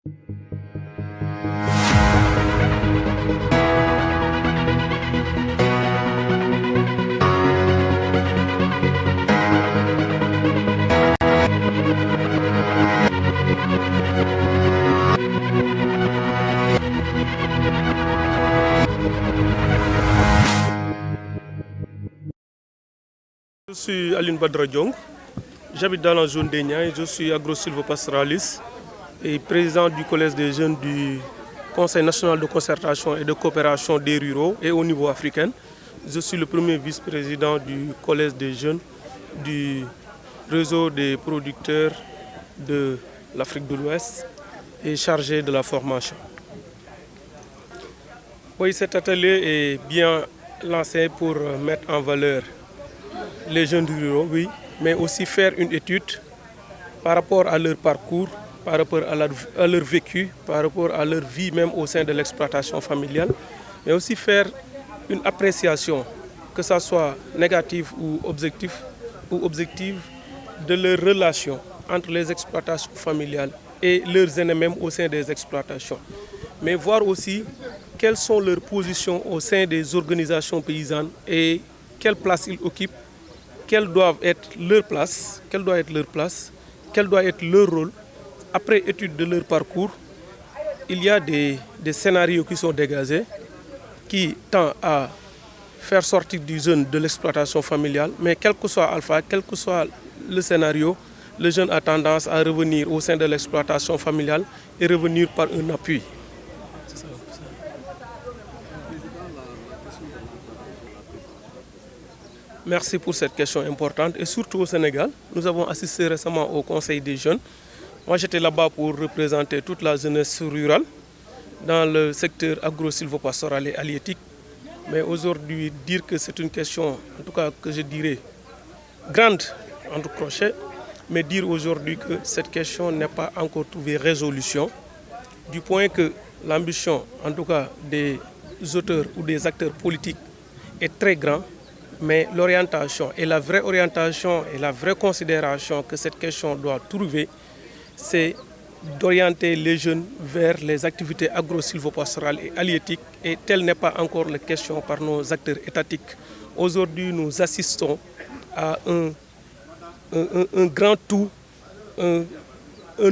Je suis Aline Badra Diong, j'habite dans la zone des Niayes, je suis agro-sylvopastoraliste et président du collège des jeunes du Conseil national de concertation et de coopération des ruraux et au niveau africain. Je suis le premier vice-président du collège des jeunes du réseau des producteurs de l'Afrique de l'Ouest et chargé de la formation. Oui, cet atelier est bien lancé pour mettre en valeur les jeunes ruraux, oui, mais aussi faire une étude par rapport à leur parcours, par rapport à leur vécu, par rapport à leur vie même au sein de l'exploitation familiale, mais aussi faire une appréciation, que ce soit négative ou objective, de leurs relations entre les exploitations familiales et leurs aînés même au sein des exploitations. Mais voir aussi quelles sont leurs positions au sein des organisations paysannes et quelle place ils occupent, quelle doit être leur place, quel doit être leur rôle. Après étude de leur parcours, il y a des scénarios qui sont dégagés qui tendent à faire sortir du jeune de l'exploitation familiale, mais quel que soit alpha, quel que soit le scénario, le jeune a tendance à revenir au sein de l'exploitation familiale et revenir par un appui. Merci pour cette question importante et surtout au Sénégal. Nous avons assisté récemment au Conseil des jeunes. Moi j'étais là-bas pour représenter toute la jeunesse rurale dans le secteur agro-sylvopastoral et halieutique. Mais aujourd'hui, dire que c'est une question, en tout cas que je dirais, grande entre crochets, mais dire aujourd'hui que cette question n'est pas encore trouvé résolution, du point que l'ambition, en tout cas des auteurs ou des acteurs politiques, est très grande. Mais l'orientation et la vraie orientation et la vraie considération que cette question doit trouver, c'est d'orienter les jeunes vers les activités agro-sylvopastorales et halieutiques. Et telle n'est pas encore la question par nos acteurs étatiques. Aujourd'hui, nous assistons à un grand tout, un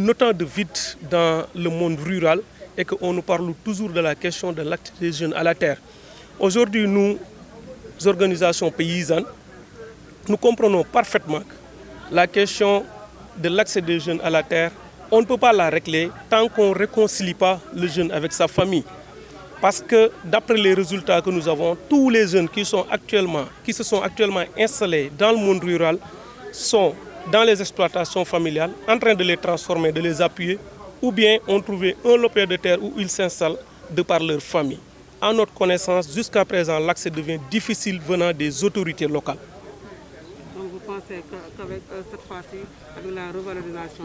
autant de vide dans le monde rural et qu'on nous parle toujours de la question de l'accès des jeunes à la terre. Aujourd'hui, nous, organisations paysannes, nous comprenons parfaitement que la question de l'accès des jeunes à la terre, on ne peut pas la régler tant qu'on ne réconcilie pas le jeune avec sa famille. Parce que d'après les résultats que nous avons, tous les jeunes qui se sont actuellement installés dans le monde rural sont dans les exploitations familiales, en train de les transformer, de les appuyer, ou bien ont trouvé un lopin de terre où ils s'installent de par leur famille. À notre connaissance, jusqu'à présent, l'accès devient difficile venant des autorités locales. Donc vous pensez qu'avec cette fois-ci, avec la revalorisation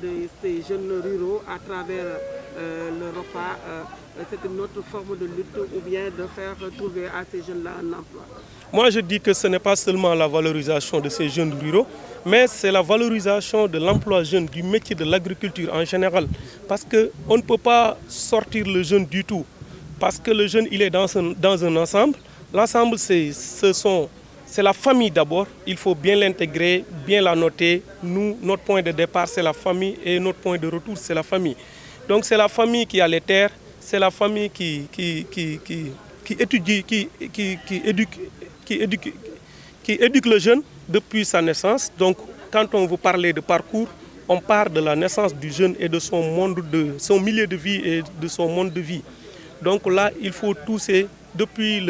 de ces jeunes ruraux à travers le repas, c'est une autre forme de lutte ou bien de faire trouver à ces jeunes-là un emploi? Moi, je dis que ce n'est pas seulement la valorisation de ces jeunes ruraux, mais c'est la valorisation de l'emploi jeune, du métier de l'agriculture en général. Parce qu'on ne peut pas sortir le jeune du tout. Parce que le jeune, il est dans un ensemble. L'ensemble, c'est la famille d'abord. Il faut bien l'intégrer, bien la noter. Nous, notre point de départ, c'est la famille et notre point de retour, c'est la famille. Donc c'est la famille qui a les terres, c'est la famille qui étudie, qui éduque le jeune depuis sa naissance. Donc quand on veut parler de parcours, on part de la naissance du jeune et de son milieu de vie et de son monde de vie. Donc là, il faut tousser depuis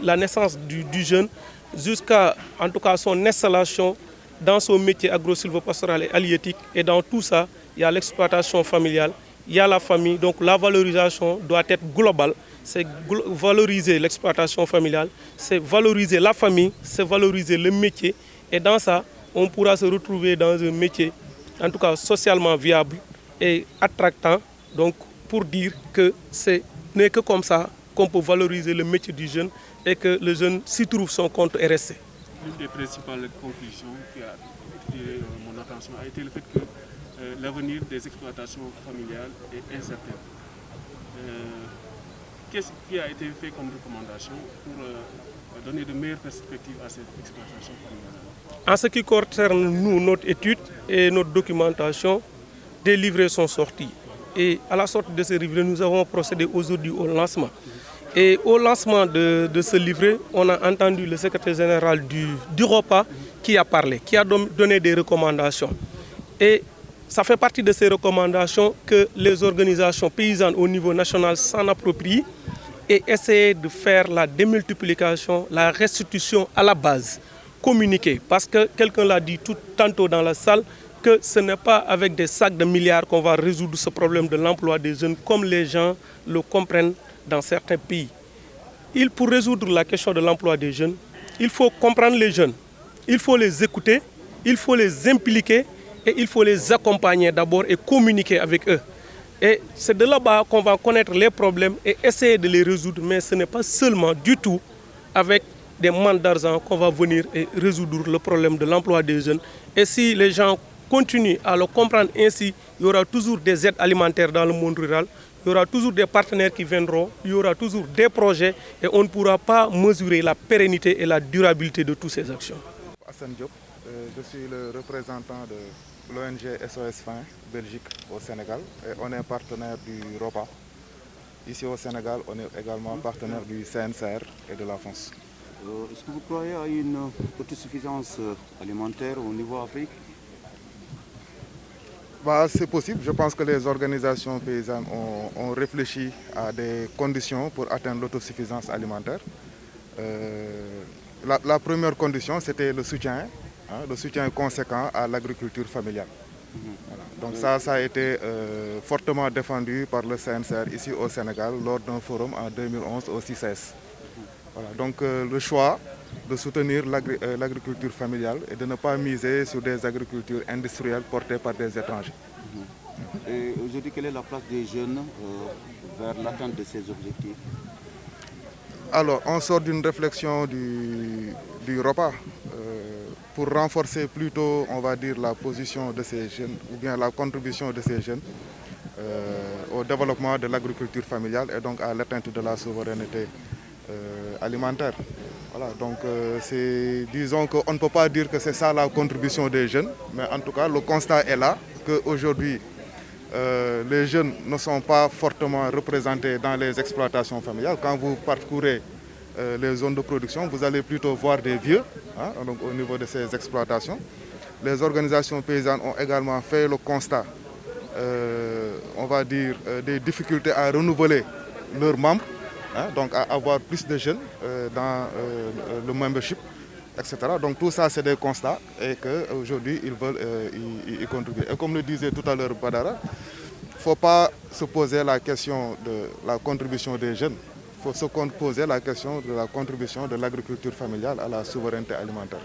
la naissance du jeune jusqu'à, en tout cas, son installation dans son métier agro-sylvopastoral et halieutique. Et dans tout ça, il y a l'exploitation familiale, il y a la famille. Donc la valorisation doit être globale. C'est valoriser l'exploitation familiale, c'est valoriser la famille, c'est valoriser le métier. Et dans ça, on pourra se retrouver dans un métier, en tout cas socialement viable et attractant. Donc pour dire que ce n'est que comme ça qu'on peut valoriser le métier du jeune et que le jeune s'y trouve son compte RSC. L'une des principales conclusions qui a attiré mon attention a été le fait que l'avenir des exploitations familiales est incertain. Qu'est-ce qui a été fait comme recommandation pour donner de meilleures perspectives à cette exploitation familiale? En ce qui concerne nous, notre étude et notre documentation, des livrets sont sortis. Et à la sortie de ces livrets, nous avons procédé aujourd'hui au lancement. Et au lancement de ce livret, on a entendu le secrétaire général du ROPA qui a parlé, qui a donné des recommandations. Et ça fait partie de ces recommandations que les organisations paysannes au niveau national s'en approprient et essayer de faire la démultiplication, la restitution à la base, communiquer. Parce que quelqu'un l'a dit tantôt dans la salle, que ce n'est pas avec des sacs de milliards qu'on va résoudre ce problème de l'emploi des jeunes comme les gens le comprennent dans certains pays. Pour résoudre la question de l'emploi des jeunes, il faut comprendre les jeunes, il faut les écouter, il faut les impliquer et il faut les accompagner d'abord et communiquer avec eux. Et c'est de là-bas qu'on va connaître les problèmes et essayer de les résoudre, mais ce n'est pas seulement du tout avec des manques d'argent qu'on va venir et résoudre le problème de l'emploi des jeunes. Et si les gens continuent à le comprendre ainsi, il y aura toujours des aides alimentaires dans le monde rural, il y aura toujours des partenaires qui viendront, il y aura toujours des projets et on ne pourra pas mesurer la pérennité et la durabilité de toutes ces actions. Hassan Diop, je suis le représentant de l'ONG SOS Faim Belgique au Sénégal et on est partenaire du ROPA. Ici au Sénégal, on est également partenaire du CNCR et de la France. Est-ce que vous croyez à une autosuffisance alimentaire au niveau Afrique? C'est possible. Je pense que les organisations paysannes ont réfléchi à des conditions pour atteindre l'autosuffisance alimentaire. La première condition, c'était le soutien conséquent à l'agriculture familiale. Voilà. Donc ça a été fortement défendu par le CNCR ici au Sénégal lors d'un forum en 2011 au CICES. Voilà. Donc le choix de soutenir l'agriculture familiale et de ne pas miser sur des agricultures industrielles portées par des étrangers. Et aujourd'hui, quelle est la place des jeunes vers l'atteinte de ces objectifs? Alors, on sort d'une réflexion du ROPA pour renforcer plutôt, on va dire, la position de ces jeunes ou bien la contribution de ces jeunes au développement de l'agriculture familiale et donc à l'atteinte de la souveraineté alimentaire. Voilà, donc disons qu'on ne peut pas dire que c'est ça la contribution des jeunes, mais en tout cas le constat est là qu'aujourd'hui les jeunes ne sont pas fortement représentés dans les exploitations familiales. Quand vous parcourez les zones de production, vous allez plutôt voir des vieux donc au niveau de ces exploitations. Les organisations paysannes ont également fait le constat, on va dire, des difficultés à renouveler leurs membres. Donc à avoir plus de jeunes dans le membership, etc. Donc tout ça, c'est des constats et qu'aujourd'hui, ils veulent y contribuer. Et comme le disait tout à l'heure Badara, il ne faut pas se poser la question de la contribution des jeunes, il faut se poser la question de la contribution de l'agriculture familiale à la souveraineté alimentaire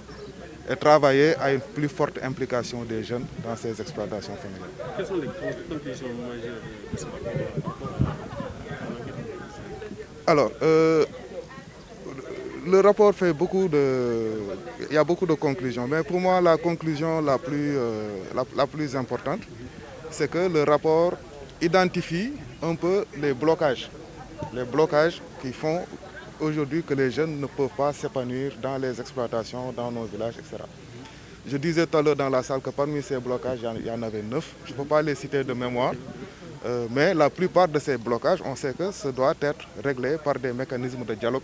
et travailler à une plus forte implication des jeunes dans ces exploitations familiales. Quelles sont les conclusions majeures de ce rapport? Alors, le rapport fait il y a beaucoup de conclusions, mais pour moi la conclusion la plus importante, c'est que le rapport identifie un peu les blocages qui font aujourd'hui que les jeunes ne peuvent pas s'épanouir dans les exploitations, dans nos villages, etc. Je disais tout à l'heure dans la salle que parmi ces blocages, il y en avait 9, je ne peux pas les citer de mémoire. Mais la plupart de ces blocages, on sait que ça doit être réglé par des mécanismes de dialogue,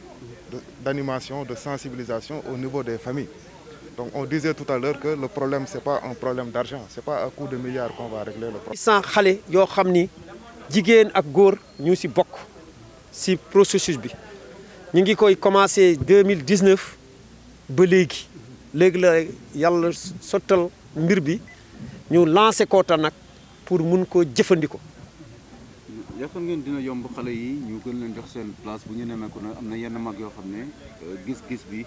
d'animation, de sensibilisation au niveau des familles. Donc on disait tout à l'heure que le problème, ce n'est pas un problème d'argent, ce n'est pas à coup de milliards qu'on va régler le problème. Sans xalé yo xamni jigen ak góor ñu ci bokk ci processus bi. Ñu ngi koy commencé 2019 ba légui la yalla sottal mbir bi ñu lancer ko ta nak pour mun ko jëfandiko. Yaakaar ngeen dina yomb xale yi ñu gën leen jox seen place bu ñu nemmeeku na am na yenn mag yoo xam ne gis-gis bi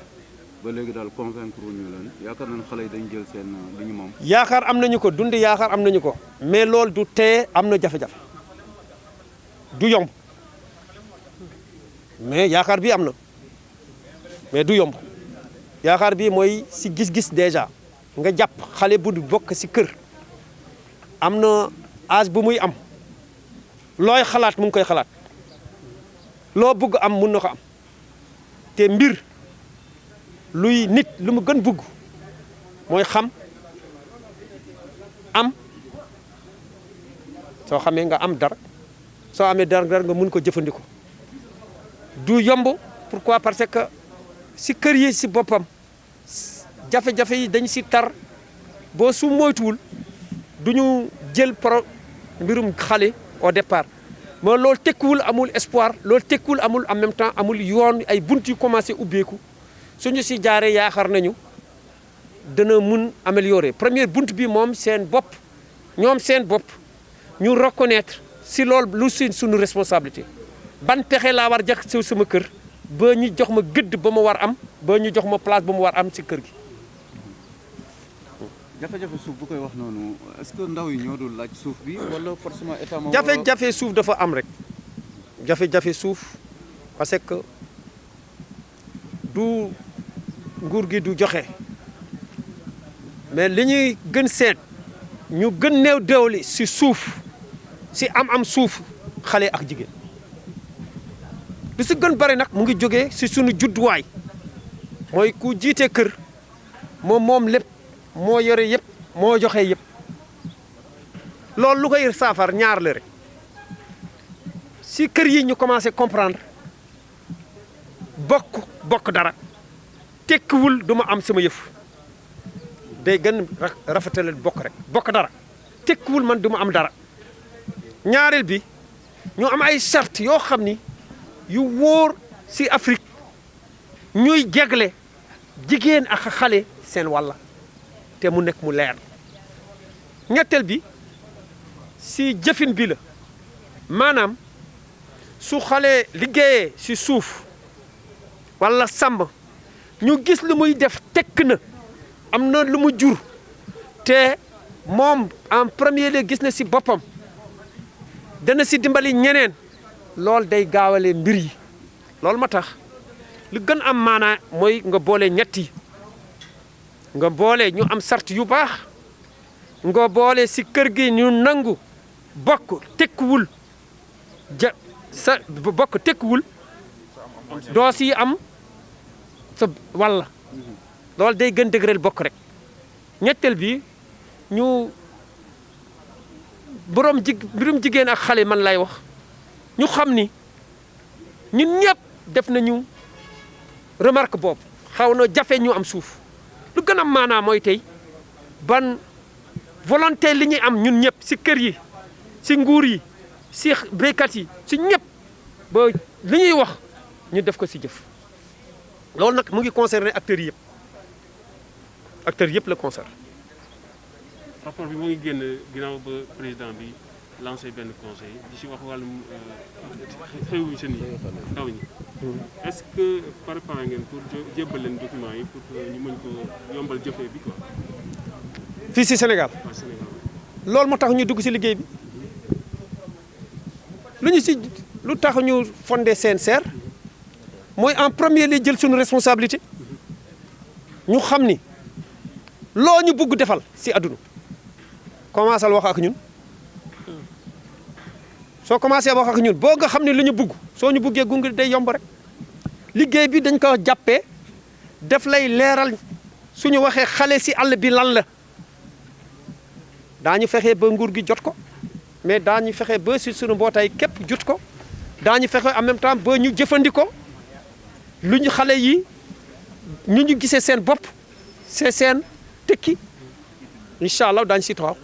ba léegi daal convaincre ñu leen yaakaar nañ xale yi dañ jël seen li ñu moom. Yaakaar am nañu ko dundi yaakaar am nañu ko mais loolu du tee am na jafe-jafe du yomb mais yaakaar bi am na mais du yomb yaakaar bi mooy si gis-gis déjà nga jàpp xale bu du bokk si kër am na âge bu muy am looy xalaat mu ngi koy xalaat loo bëgg am mun na ko am te mbir luy nit lu mu gën bëgg mooy xam am soo xamee nga am dara soo amee dara nga mun ko jëfandikoo du yomb. Pourquoi? Parce que si kër yi si boppam jafe-jafe yi dañ si tar boo su moytuwul du ñu jël mbirum xale au départ mais loolu tekkiwul amul espoir loolu tekkiwul amul en même temps amul yoon ay bunt yu commencé ubbeeku suñu si jaaree yaakaar nañu dana mun améliorer première bunt bi moom seen bopp ñoom seen bopp ñu reconnaître si loolu lu si suñu responsabilité ban pexe laa war jax si sama kër ba ñu jox ma gëdd ba ma war am ba ñu jox ma place ba ma war am si kër gi. jafe-jafe suuf bu koy wax noonu est-ce que ndaw yi ñoo dul laaj suuf bi wala forcément état moo. jafe-jafe suuf dafa am rek jafe-jafe suuf parce que du nguur gi du joxe mais li ñuy gën seet ñu gën néew doole si suuf si am suuf xale ak jigéen. li si gën bari nag mu ngi jógee si suñu judduwaay mooy ku jiite kër moom lépp moo yore yëpp moo joxe yëpp loolu lu koy saafar ñaar la rek si kër yi ñu commencé comprendre bokk dara tekkiwul du ma am sama yëf day gën rafetalal bokk dara tekkiwul man du ma am dara ñaareel bi ñu am ay charte yoo xam ni yu wóor si Afrique ñuy jegle jigéen ak xale seen walla te mu nekk mu leer ñetteel bi si jëfin bi la maanaam su xale liggéeyee si suuf walla sàmm ñu gis lu muy def tekk na am na lu mu jur te moom en premier lieu gis na si boppam dana si dimbali ñeneen loolu day gaawale mbir yi loolu ma tax lu gën am maanaa mooy nga boole ñetti nga boole ñu am sart yu baax nga boole si kër gi ñu nangu bokk tekkiwul bokk tekkiwul doo si am sa walla loolu day gën dëgëral bokk rek ñetteel bi ñu mbirum jigéen ak xale man lay wax ñu xam ni ñun ñëpp def nañu remarque boobu xaw na jafe ñu am suuf lu gën a maanaam mooy tey ban volonté li ñuy am ñun ñëpp si kër yi si nguur yi si béykat yi si ñëpp ba li ñuy wax ñu def ko si jëf loolu nag mu ngi concerné acteurs yëpp la concerne. rapport bi mu ngi génn ginnaaw ba président bi lancé benn conseil di si wax wàllum xëyu jeunes yi ndaw ñi est-ce que préparé ngeen pour jébbal leen documents yi pour que ñu mën ko yombal jëfee bi quoi. fii si Sénégal. waaw Sénégal. loolu moo tax ñu dugg si liggéey bi lu tax ñu fondé CNCR mooy en premier li jël suñu responsabilité ñu xam ni loo ñu bugg defal si àdduna commencé wax ak ñun. soo commencé wax ak ñun boo nga xam ne li ñu bugg soo ñu buggee gunge day yomb rek liggéey bi dañ ko jàppee def lay leeral suñu waxee xale si àll bi lan la daañu fexe ba nguur gi jot ko mais daañu fexe ba si suñu mbootaay képp jot ko daañu fexe en même temps ba ñu jëfandikoo lu ñu xale yi ñu gisee seen bopp c'est seen tekki incha allah daañu si taxaw